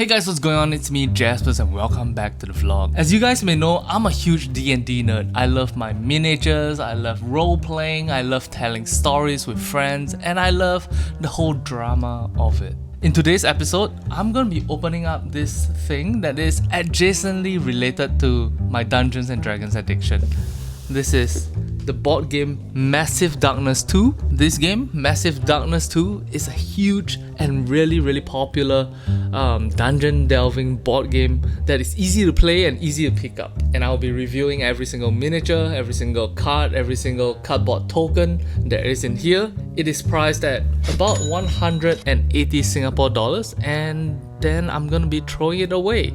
Hey guys, what's going on? It's me, Jaspas, and welcome back to the vlog. As you guys may know, I'm a huge D&D nerd. I love my miniatures, I love role-playing, I love telling stories with friends, and I love the whole drama of it. In today's episode, I'm going to be opening up this thing that is adjacently related to my Dungeons & Dragons addiction. This is the board game Massive Darkness 2. This game, Massive Darkness 2, is a huge and really popular dungeon delving board game that is easy to play and easy to pick up. And I'll be reviewing every single miniature, every single card, every single cardboard token there is in here. It is priced at about 180 Singapore dollars, and then I'm gonna be throwing it away.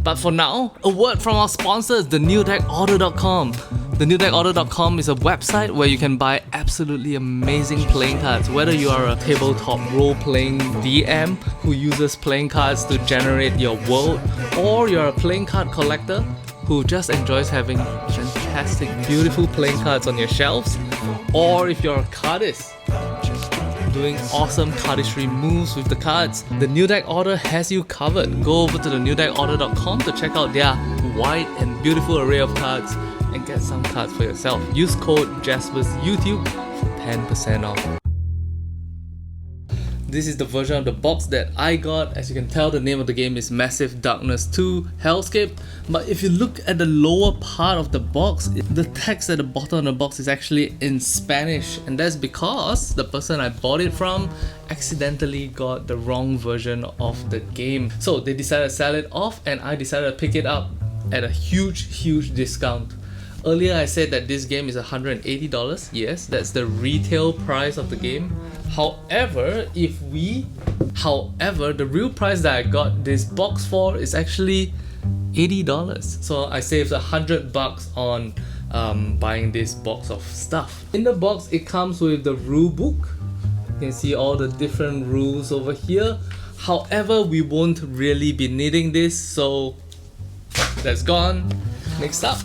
But for now, a word from our sponsors, thenewdeckorder.com. Thenewdeckorder.com is a website where you can buy absolutely amazing playing cards. Whether you are a tabletop role-playing DM who uses playing cards to generate your world, or you're a playing card collector who just enjoys having fantastic, beautiful playing cards on your shelves, or if you're a cardist doing awesome cardistry moves with the cards, the New Deck Order has you covered. Go over to thenewdeckorder.com to check out their wide and beautiful array of cards and get some cards for yourself. Use code JASPERSYouTube for 10% off. This is the version of the box that I got. As you can tell, the name of the game is Massive Darkness 2 Hellscape. But if you look at the lower part of the box, the text at the bottom of the box is actually in Spanish. And that's because the person I bought it from accidentally got the wrong version of the game. So they decided to sell it off, and I decided to pick it up at a huge discount. Earlier I said that this game is $180. Yes, that's the retail price of the game. However, the real price that I got this box for is actually $80. So I saved $100 on buying this box of stuff. In the box, it comes with the rule book. You can see all the different rules over here. However, we won't really be needing this, so that's gone. Next up,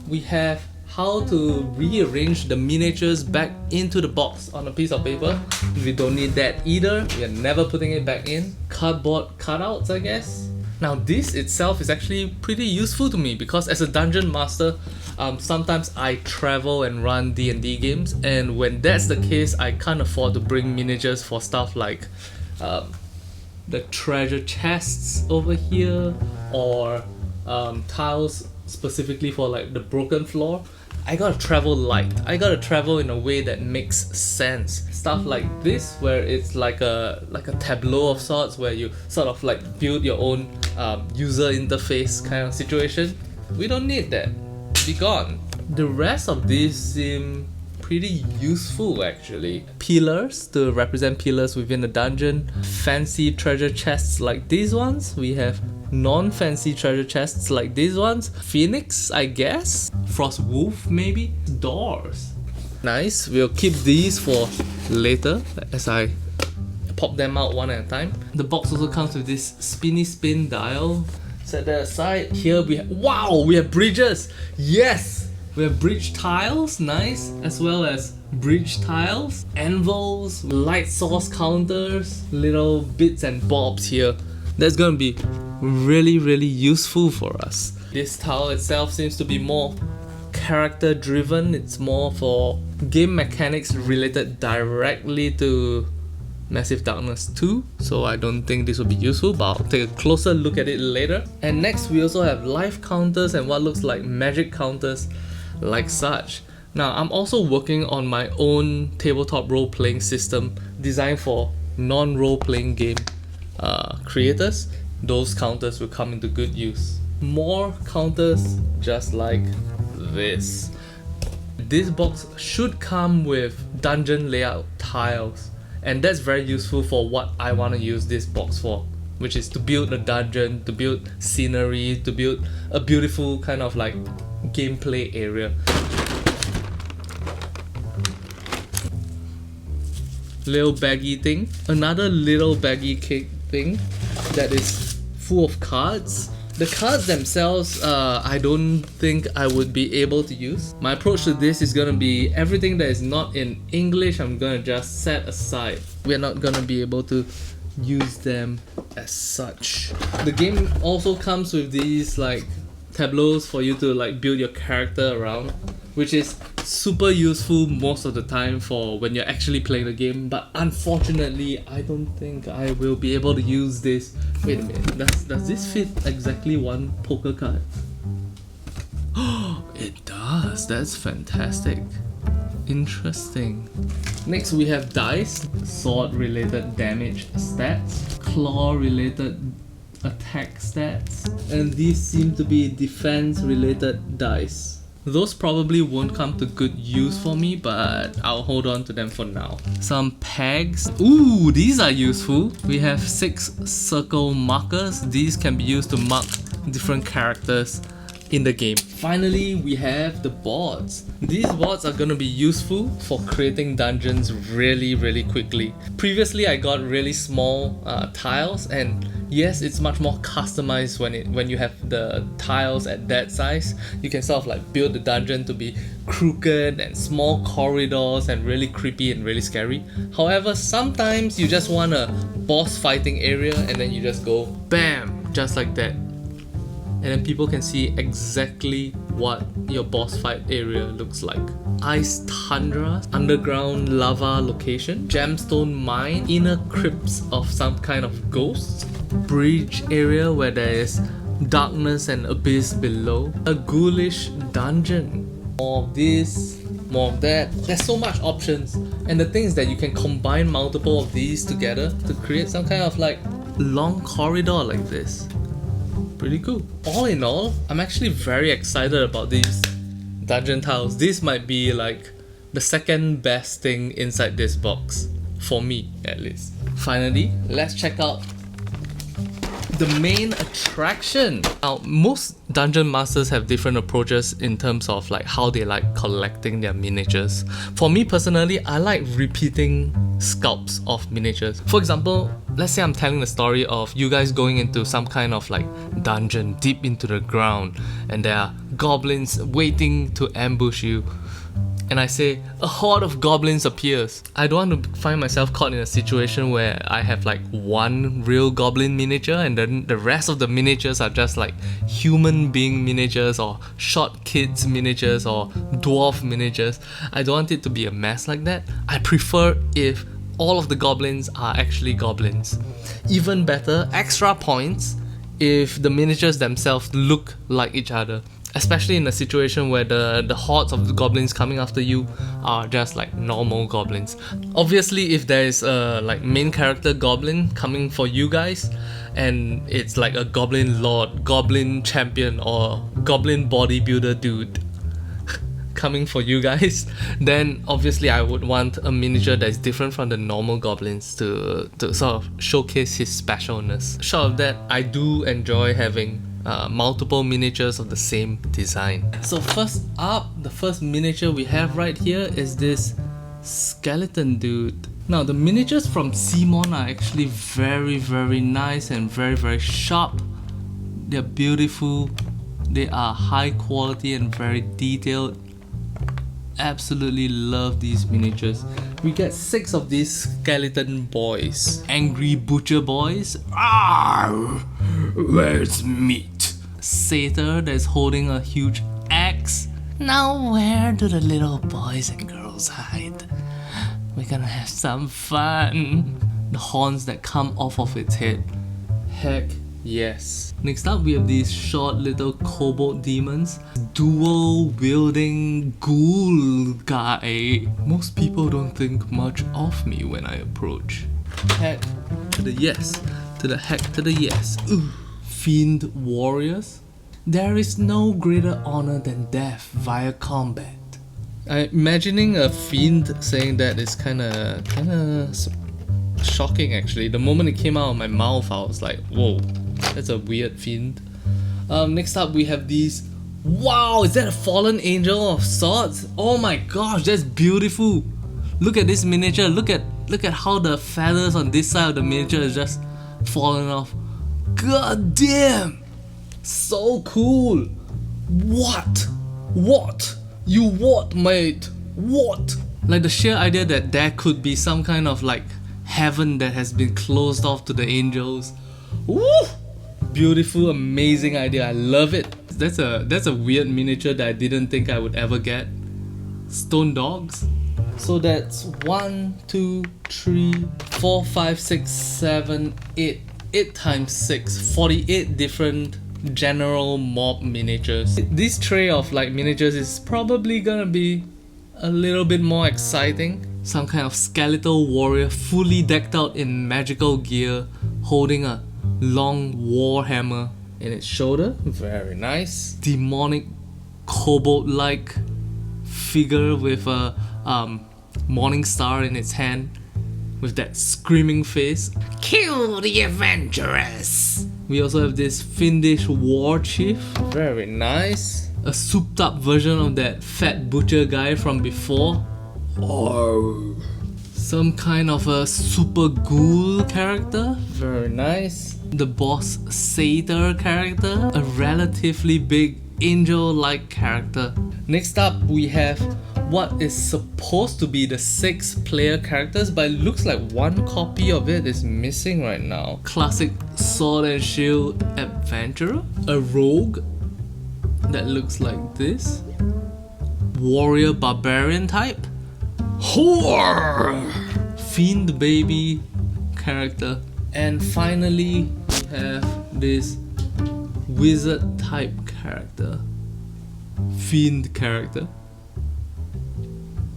we have how to rearrange the miniatures back into the box on a piece of paper. We don't need that either. We are never putting it back in. Cardboard cutouts, I guess. Now this itself is actually pretty useful to me because as a dungeon master, sometimes I travel and run D&D games, and when that's the case, I can't afford to bring miniatures for stuff like the treasure chests over here, or tiles specifically for like the broken floor. I gotta travel light. I gotta travel in a way that makes sense. Stuff like this, where it's like a tableau of sorts, where you sort of like build your own user interface kind of situation. We don't need that. Be gone. The rest of these seem pretty useful actually. Pillars to represent pillars within the dungeon. Fancy treasure chests like these ones. We have non-fancy treasure chests like these ones. Phoenix, I guess. Frost wolf, maybe. Doors. Nice. We'll keep these for later as I pop them out one at a time. The box also comes with this spinny spin dial. Set that aside. Here we have bridges. Yes! We have bridge tiles, nice, as well as bridge tiles, anvils, light source counters, little bits and bobs here. That's gonna be really useful for us. This tile itself seems to be more character driven. It's more for game mechanics related directly to Massive Darkness 2, so I don't think this will be useful, but I'll take a closer look at it later. And next we also have life counters and what looks like magic counters like such. Now I'm also working on my own tabletop role-playing system designed for non-role-playing game creators. Those counters will come into good use. More counters just like this. This box should come with dungeon layout tiles, and that's very useful for what I want to use this box for, which is to build a dungeon, to build scenery, to build a beautiful kind of like gameplay area. Little baggy thing. Another little baggy cake thing that is full of cards. The cards themselves, I don't think I would be able to use. My approach to this is gonna be everything that is not in English, I'm gonna just set aside. We're not gonna be able to use them as such. The game also comes with these like tableaus for you to like build your character around, which is super useful most of the time for when you're actually playing the game. But unfortunately, I don't think I will be able to use this. Wait a minute, does this fit exactly one poker card? Oh, it does. That's fantastic. Interesting. Next we have dice, sword related damage stats, claw related attack stats, and these seem to be defense related dice. Those probably won't come to good use for me, but I'll hold on to them for now. Some pegs. Ooh, these are useful. We have 6 circle markers. These can be used to mark different characters in the game. Finally, we have the boards. These boards are gonna be useful for creating dungeons really quickly. Previously, I got really small tiles, and yes, it's much more customized when you have the tiles at that size. You can sort of like build the dungeon to be crooked and small corridors and really creepy and really scary. However, sometimes you just want a boss fighting area and then you just go BAM! Just like that. And then people can see exactly what your boss fight area looks like. Ice tundra, underground lava location, gemstone mine, inner crypts of some kind of ghost, bridge area where there is darkness and abyss below, a ghoulish dungeon. More of this, more of that. There's so much options, and the thing is that you can combine multiple of these together to create some kind of like long corridor like this. Pretty cool. All in all, I'm actually very excited about these dungeon tiles. This might be like the second best thing inside this box, for me at least. Finally, let's check out the main attraction. Now, most dungeon masters have different approaches in terms of like how they like collecting their miniatures. For me personally, I like repeating sculpts of miniatures. For example, let's say I'm telling the story of you guys going into some kind of like dungeon deep into the ground, and there are goblins waiting to ambush you. And I say, a horde of goblins appears. I don't want to find myself caught in a situation where I have like one real goblin miniature and then the rest of the miniatures are just like human being miniatures or short kids miniatures or dwarf miniatures. I don't want it to be a mess like that. I prefer if all of the goblins are actually goblins. Even better, extra points if the miniatures themselves look like each other. Especially in a situation where the hordes of the goblins coming after you are just like normal goblins. Obviously, if there is a like main character goblin coming for you guys, and it's like a goblin lord, goblin champion, or goblin bodybuilder dude coming for you guys, then obviously I would want a miniature that's different from the normal goblins to sort of showcase his specialness. Short of that, I do enjoy having multiple miniatures of the same design. So first up, the first miniature we have right here is this skeleton dude. Now the miniatures from Simon are actually very nice and very sharp. They're beautiful, they are high quality and very detailed. Absolutely love these miniatures. We get 6 of these skeleton boys. Angry butcher boys. Arrgh! Where's meat? Satyr that's holding a huge axe. Now where do the little boys and girls hide? We're gonna have some fun. The horns that come off of its head. Heck yes. Next up, we have these short little kobold demons. Dual wielding ghoul guy. Most people don't think much of me when I approach. Heck to the yes. To the heck to the yes. Ooh. Fiend warriors. There is no greater honor than death via combat. Imagining a fiend saying that is kinda shocking actually. The moment it came out of my mouth, I was like, whoa, that's a weird fiend. Next up we have these. Wow, is that a fallen angel of sorts? Oh my gosh, that's beautiful. Look at this miniature. Look at how the feathers on this side of the miniature is just falling off. God damn! So cool! What? You what, mate? What? Like the sheer idea that there could be some kind of like heaven that has been closed off to the angels. Woo! Beautiful, amazing idea. I love it. That's a weird miniature that I didn't think I would ever get. Stone dogs. So that's 1, 2, 3, 4, 5, 6, 7, 8. 8 times 6, 48 different general mob miniatures. This tray of like miniatures is probably gonna be a little bit more exciting. Some kind of skeletal warrior fully decked out in magical gear, holding a long war hammer in its shoulder. Very nice. Demonic kobold-like figure with a morning star in its hand, with that screaming face. Kill the adventurers! We also have this fiendish war chief. Very nice. A souped up version of that fat butcher guy from before. Oh. Some kind of a super ghoul character. Very nice. The boss satyr character. A relatively big angel-like character. Next up we have what is supposed to be the 6 player characters, but it looks like one copy of it is missing right now. Classic sword and shield adventurer. A rogue that looks like this. Warrior barbarian type. Whore! Fiend baby character. And finally we have this wizard type character. Fiend character.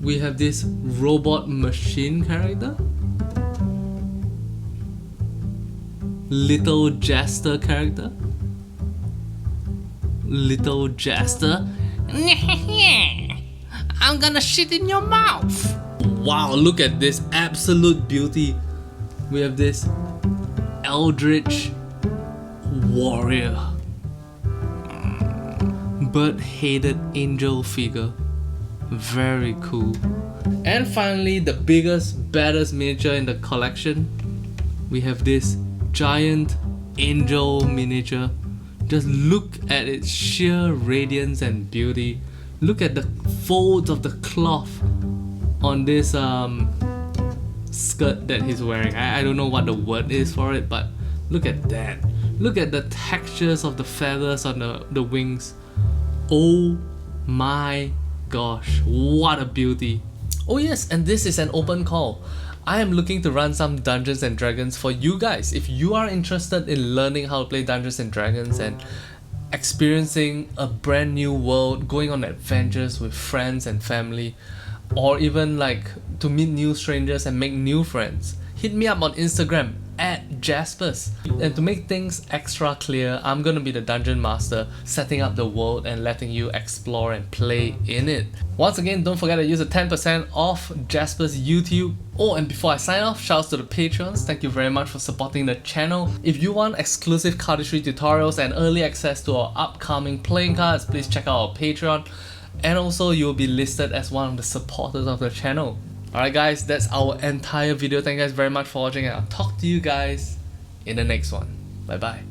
We have this robot machine character. Little jester character. Little jester. I'm gonna shit in your mouth. Wow, look at this absolute beauty. We have this eldritch warrior, bird-headed angel figure. Very cool. And finally, the biggest, baddest miniature in the collection. We have this giant angel miniature. Just look at its sheer radiance and beauty. Look at the folds of the cloth on this skirt that he's wearing. I don't know what the word is for it, but look at that. Look at the textures of the feathers on the wings. Oh my gosh, what a beauty. Oh yes, and this is an open call. I am looking to run some Dungeons and Dragons for you guys. If you are interested in learning how to play Dungeons and Dragons and experiencing a brand new world, going on adventures with friends and family, or even like to meet new strangers and make new friends, hit me up on Instagram at Jaspas. And to make things extra clear, I'm gonna be the dungeon master, setting up the world and letting you explore and play in it. Once again, don't forget to use the 10% off Jaspas YouTube. Oh, and before I sign off, shouts to the Patreons. Thank you very much for supporting the channel. If you want exclusive cardistry tutorials and early access to our upcoming playing cards, please check out our Patreon. And also, you'll be listed as one of the supporters of the channel. Alright guys, that's our entire video. Thank you guys very much for watching, and I'll talk to you guys in the next one. Bye bye.